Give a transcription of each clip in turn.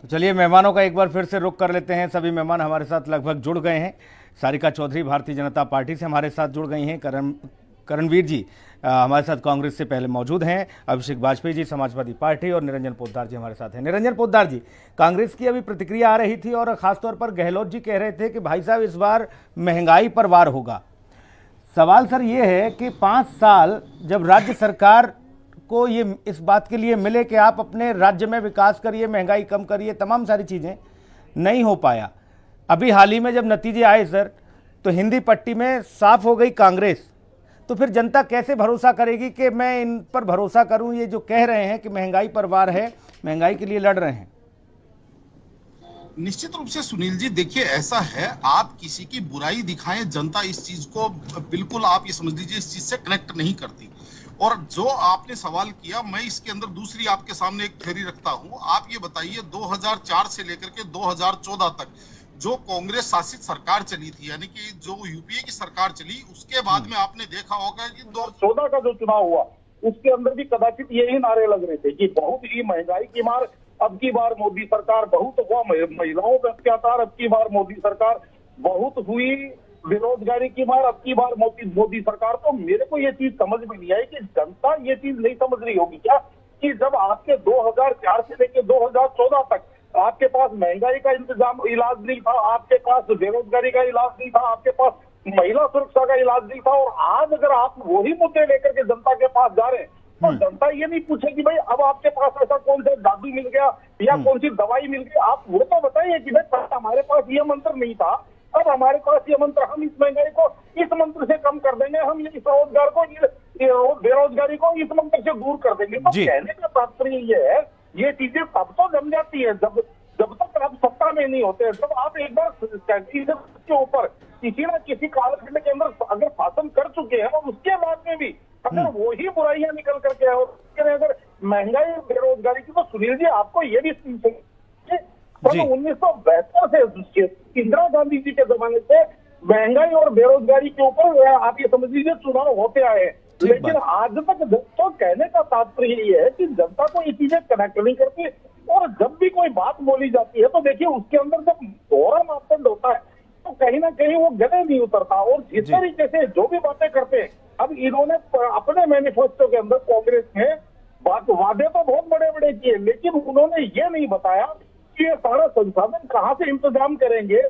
तो चलिए मेहमानों का एक बार फिर से रुख कर लेते हैं। सभी मेहमान हमारे साथ लगभग जुड़ गए हैं। सारिका चौधरी भारतीय जनता पार्टी से हमारे साथ जुड़ गई हैं। करणवीर जी हमारे साथ कांग्रेस से पहले मौजूद हैं। अभिषेक वाजपेयी जी समाजवादी पार्टी और निरंजन पोद्दार जी हमारे साथ हैं। निरंजन पोद्दार जी, कांग्रेस की अभी प्रतिक्रिया आ रही थी और खासतौर पर गहलोत जी कह रहे थे कि भाई साहब इस बार महंगाई पर वार होगा। सवाल सर ये है कि 5 साल जब राज्य सरकार को ये इस बात के लिए मिले कि आप अपने राज्य में विकास करिए, महंगाई कम करिए, तमाम सारी चीज़ें, नहीं हो पाया। अभी हाल ही में जब नतीजे आए सर, तो हिंदी पट्टी में साफ हो गई कांग्रेस। तो फिर जनता कैसे भरोसा करेगी कि मैं इन पर भरोसा करूं? ये जो कह रहे हैं कि महंगाई पर वार है, महंगाई के लिए लड़ रहे हैं। निश्चित रूप से सुनील जी, देखिए ऐसा है, आप किसी की बुराई दिखाएं, जनता इस चीज को बिल्कुल, आप ये समझ लीजिए, इस चीज से कनेक्ट नहीं करती। और जो आपने सवाल किया, मैं इसके अंदर दूसरी आपके सामने एक थ्योरी रखता हूं। आप ये बताइए 2004 से लेकर के 2014 तक जो कांग्रेस शासित सरकार चली थी, यानी कि जो यूपीए की सरकार चली, उसके बाद में आपने देखा होगा कि 2014 का जो चुनाव हुआ उसके अंदर भी कदाचित यही नारे लग रहे थे कि बहुत ही महंगाई की मार, अब की बार मोदी सरकार, बहुत हुआ महिलाओं पर अत्याचार, अब की बार मोदी सरकार, बहुत हुई बेरोजगारी की मार, अब की बार मोदी सरकार। तो मेरे को ये चीज समझ में नहीं आई कि जनता ये चीज नहीं समझ रही होगी क्या कि जब आपके 2004 से लेकर 2014 तक आपके पास महंगाई का इलाज नहीं था, आपके पास बेरोजगारी का इलाज नहीं था, आपके पास महिला सुरक्षा का इलाज नहीं था, और आज अगर आप वही मुद्दे लेकर के जनता के पास जा रहे हैं तो जनता ये नहीं पूछेगी भाई अब आपके पास ऐसा कौन सा जादू मिल गया या कौन सी दवाई मिल गई। आप वो तो बताइए कि भाई हमारे पास ये मंत्र नहीं था, अब हमारे पास ये मंत्र, हम इस महंगाई को इस मंत्र से कम कर देंगे, हम इस रोजगार को, बेरोजगारी को इस मंत्र से दूर कर देंगे। तो कहने का तात्पर्य ये है, ये चीजें तब तो जम जाती है जब तक आप सत्ता में नहीं होते। जब आप एक बार के ऊपर किसी न किसी कालखंड के अंदर अगर शासन कर चुके हैं और उसके बाद में भी अगर वही बुराइयां निकल करके आए, अगर महंगाई और बेरोजगारी की, तो सुनील जी आपको ये भी 1972 से इंदिरा गांधी जी के जमाने से महंगाई और बेरोजगारी के ऊपर आप ये समझ लीजिए चुनाव होते आए हैं, लेकिन आज तक। तो कहने का तात्पर्य ये है कि जनता को ये चीजें कनेक्ट नहीं करती, और जब भी कोई बात बोली जाती है तो देखिए उसके अंदर जब दोहरा मापदंड होता है तो कहीं ना कहीं वो गले नहीं उतरता। और जिस तरीके से जो भी बातें करते हैं, अब इन्होंने अपने मैनिफेस्टो के अंदर कांग्रेस ने वादे तो बहुत बड़े बड़े किए, लेकिन उन्होंने ये नहीं बताया कि ये सारा संसाधन कहाँ से इंतजाम करेंगे।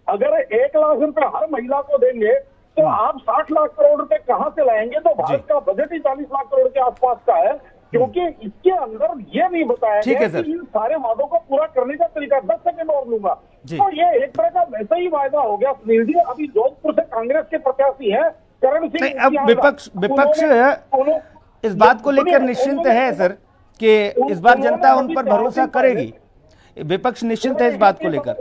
अगर 1 लाख रुपए हर महिला को देंगे तो आप 60 लाख करोड़ रुपए कहाँ से लाएंगे? तो भारत का बजट ही 40 लाख करोड़ के आसपास का है, क्योंकि इसके अंदर ये नहीं बताया गया कि इन सारे वादों को पूरा करने का तरीका। 10 सेकंड और लूंगा। तो ये एक तरह का वैसा ही वायदा हो गया सुनील जी। अभी जोधपुर से कांग्रेस के प्रत्याशी है करण सिंह। अब विपक्ष इस बात को लेकर निश्चिंत है सर कि इस बार जनता उन पर भरोसा करेगी। विपक्ष निश्चिंत है इस बात को लेकर।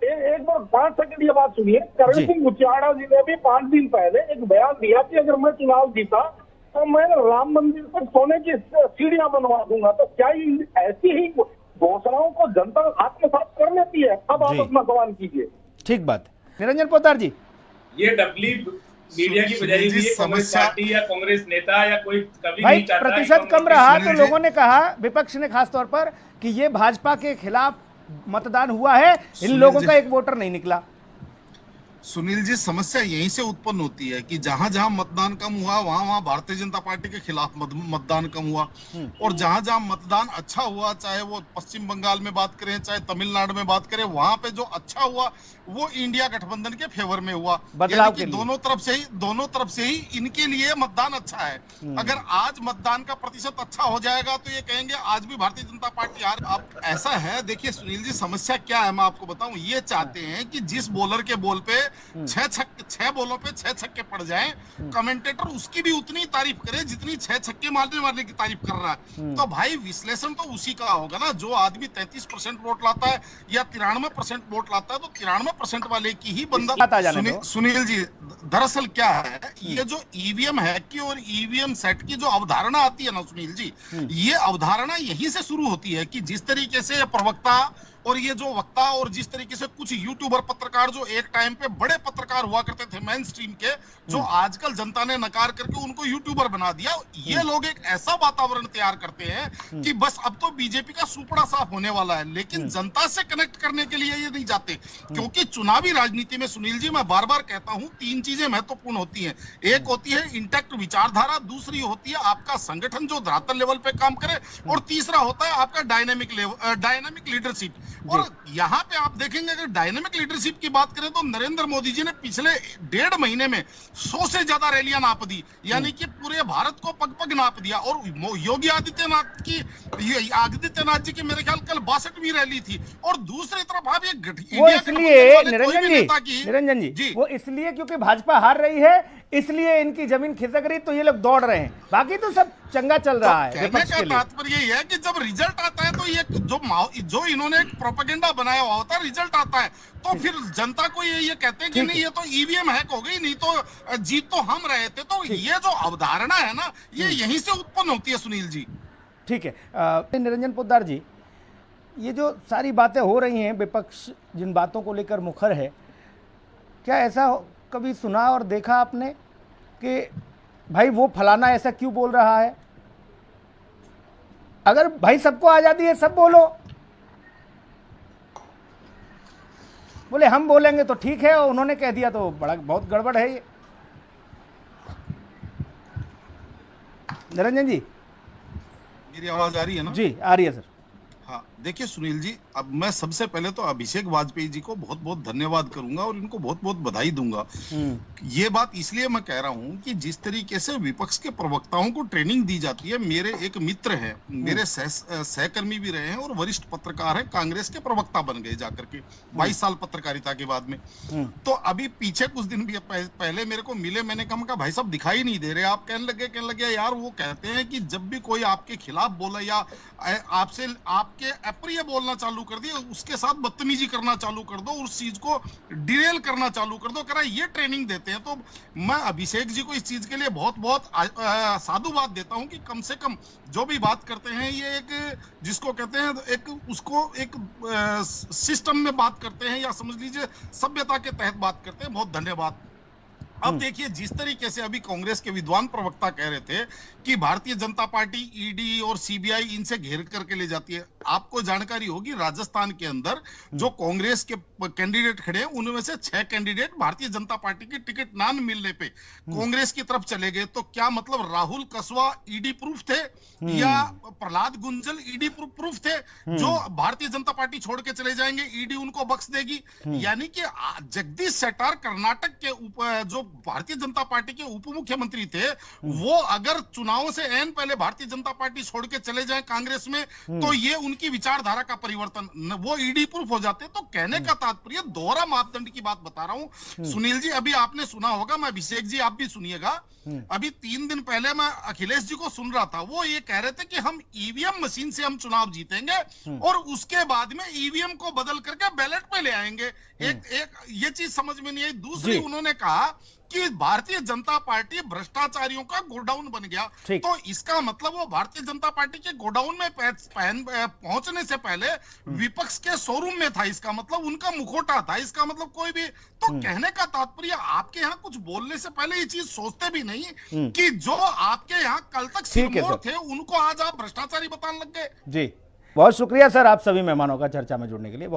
एक बार 5 सेकंड ये बात सुनिए। करण सिंह मुचियाड़ा जी ने भी 5 दिन पहले एक बयान दिया कि अगर मैं चुनाव जीता तो मैं राम मंदिर पर सोने की सीढ़ियां बनवा दूंगा। तो क्या ऐसी ही घोषणाओं को जनता आत्मसात कर लेती है? अब आप अपना सवाल कीजिए। ठीक बात। निरंजन पोद्दार जी, ये डबली मीडिया की वजह हुई है। कांग्रेस पार्टी या कांग्रेस नेता या कोई कभी भाई नहीं चाहता प्रतिशत कम रहा तो लोगों ने कहा, विपक्ष ने खासतौर पर, कि ये भाजपा के खिलाफ मतदान हुआ है, इन लोगों का एक वोटर नहीं निकला। सुनील जी, समस्या यहीं से उत्पन्न होती है कि जहां जहां मतदान कम हुआ वहां वहां भारतीय जनता पार्टी के खिलाफ मतदान कम हुआ, और जहां जहां मतदान अच्छा हुआ, चाहे वो पश्चिम बंगाल में बात करें चाहे तमिलनाडु में बात करें, वहां पे जो अच्छा हुआ वो इंडिया गठबंधन के फेवर में हुआ। बदलाव के दोनों तरफ से ही इनके लिए मतदान अच्छा है। अगर आज मतदान का प्रतिशत अच्छा हो जाएगा तो ये कहेंगे आज भी भारतीय जनता पार्टी हार। अब ऐसा है, देखिए सुनील जी, समस्या क्या है मैं आपको बताऊं। ये चाहते हैं कि जिस बॉलर के बॉल पे 6 बॉलों पे 6 छक्के पड़ जाएं, कमेंटेटर उसकी भी उतनी तारीफ करे जितनी 6 छक्के मारने की तारीफ कर रहा है। तो भाई विश्लेषण तो उसी का होगा ना। जो आदमी 33% वोट लाता है या 93% वोट लाता है, तो 93% वाले की ही बंदा। सुनील जी, दरअसल क्या है, ये जो ईवीएम हैक की और ईवीएम सेट की जो अवधारणा आती है ना सुनील जी, ये अवधारणा यहीं से शुरू होती है कि जिस तरीके से प्रवक्ता और ये जो वक्ता और जिस तरीके से कुछ यूट्यूबर पत्रकार जो एक टाइम पे बड़े पत्रकार हुआ करते थे मेन स्ट्रीम के, जो आजकल जनता ने नकार करके उनको यूट्यूबर बना दिया, ये लोग एक ऐसा वातावरण तैयार करते हैं कि बस अब तो बीजेपी का सुपड़ा साफ होने वाला है, लेकिन जनता से कनेक्ट करने के लिए ये नहीं जाते। क्योंकि चुनावी राजनीति में सुनील जी, मैं बार बार कहता हूं, तीन चीजें महत्वपूर्ण होती हैं। एक होती है इंटैक्ट विचारधारा, दूसरी होती है आपका संगठन जो धरातल लेवल पे काम करे, और तीसरा होता है आपका डायनामिक लीडरशिप। और यहाँ पे आप देखेंगे अगर डायनामिक लीडरशिप की बात करें तो नरेंद्र मोदी जी ने पिछले 1.5 महीने में 100 से ज्यादा रैलियां नाप दी, यानी कि पूरे भारत को पग पग नाप दिया। और योगी आदित्यनाथ जी की मेरे ख्याल कल 62वीं रैली थी। और दूसरी तरफ आप ये वो इसलिए निरंजन जी वो इसलिए क्योंकि भाजपा हार रही है, इसलिए इनकी जमीन खिसक रही, तो ये लोग दौड़ रहे हैं, बाकी तो सब चंगा चल रहा है। कहने का तात्पर्य यही है कि जब रिजल्ट आता है तो ये जो इन्होंने एक प्रोपेगेंडा बनाया हुआ होता है, रिजल्ट आता है तो फिर जनता को ये कहते हैं कि नहीं ये तो ईवीएम हैक हो गई, नहीं तो जीत तो हम रहे थे। तो ये जो अवधारणा है ना, ये यहीं से उत्पन्न होती है सुनील जी। ठीक है निरंजन पोद्दार जी, ये जो सारी बातें हो रही हैं, विपक्ष जिन बातों को लेकर मुखर है, क्या ऐसा कभी सुना और देखा आपने कि भाई वो फलाना ऐसा क्यों बोल रहा है? अगर भाई सबको आजादी है, सब बोलो, बोले हम बोलेंगे तो ठीक है, और उन्होंने कह दिया तो बड़ा बहुत गड़बड़ है ये। निरंजन जी, मेरी आवाज आ रही है ना? जी आ रही है सर। हाँ, देखिए सुनील जी, अब मैं सबसे पहले तो अभिषेक वाजपेयी जी को बहुत बहुत धन्यवाद करूंगा और इनको बहुत बहुत बधाई दूंगा। ये बात इसलिए मैं कह रहा हूं कि जिस तरीके से विपक्ष के प्रवक्ताओं को ट्रेनिंग दी जाती है, मेरे एक मित्र हैं, मेरे सहकर्मी भी रहे हैं और वरिष्ठ पत्रकार हैं, कांग्रेस के प्रवक्ता बन गए जाकर के 22 साल पत्रकारिता के बाद में। तो अभी पीछे कुछ दिन भी पहले मेरे को मिले, मैंने कहा भाई साहब दिखाई नहीं दे रहे आप। कहने लगे यार, वो कहते हैं कि जब भी कोई आपके खिलाफ बोला या आपके अप्रिय बोलना चालू कर दिया, उसके साथ बदतमीजी करना चालू कर दो, उस चीज को डिरेल करना चालू कर दो, करा ये ट्रेनिंग देते हैं। तो मैं अभिषेक जी को इस चीज के लिए बहुत बहुत साधुवाद देता हूं कि कम से कम जो भी बात करते हैं, ये एक जिसको कहते हैं एक उसको एक सिस्टम में बात करते हैं, या समझ लीजिए सभ्यता के तहत बात करते हैं। बहुत धन्यवाद। अब देखिए, जिस तरीके से अभी कांग्रेस के विद्वान प्रवक्ता कह रहे थे कि भारतीय जनता पार्टी ईडी और सीबीआई इनसे घेर करके ले जाती है, आपको जानकारी होगी राजस्थान के अंदर जो कांग्रेस के कैंडिडेट खड़े हैं, उनमें से 6 कैंडिडेट भारतीय जनता पार्टी की टिकट ना मिलने पे कांग्रेस की तरफ चले गए। तो क्या मतलब राहुल कसवा ईडी प्रूफ थे या प्रहलाद गुंजल ईडी प्रूफ थे? जो भारतीय जनता पार्टी छोड़ के चले जाएंगे, ईडी उनको बख्श देगी। यानी कि जगदीश शेट्टार कर्नाटक के जो भारतीय जनता पार्टी के उप मुख्यमंत्री थे, वो अगर चुनावों से ऐन पहले भारतीय जनता पार्टी छोड़ के चले जाएं कांग्रेस में, तो ये उनकी विचारधारा का परिवर्तन, वो ईडी प्रूफ हो जाते। तो कहने का तात्पर्य दोहरा मापदंड की बात बता रहा हूं सुनील जी। अभी आपने सुना होगा, मैं अभिषेक जी आप भी सुनिएगा, अभी 3 दिन पहले मैं अखिलेश जी को सुन रहा था, वो ये कह रहे थे कि हम ईवीएम मशीन से हम चुनाव जीतेंगे और उसके बाद में ईवीएम को बदल करके बैलेट पे ले आएंगे। एक ये चीज समझ में नहीं आई। दूसरी, उन्होंने कहा कि भारतीय जनता पार्टी भ्रष्टाचारियों का गोडाउन बन गया। तो इसका मतलब वो भारतीय जनता पार्टी के गोडाउन में पहुंचने से पहले विपक्ष के शोरूम में था, इसका मतलब उनका मुखौटा था, इसका मतलब कोई भी। तो कहने का तात्पर्य, आपके यहाँ कुछ बोलने से पहले ये चीज सोचते भी नहीं कि जो आपके यहाँ कल तक सिरमौर थे, उनको आज आप भ्रष्टाचारी बताने लग गए। जी, बहुत शुक्रिया सर आप सभी मेहमानों का चर्चा में जुड़ने के लिए। बहुत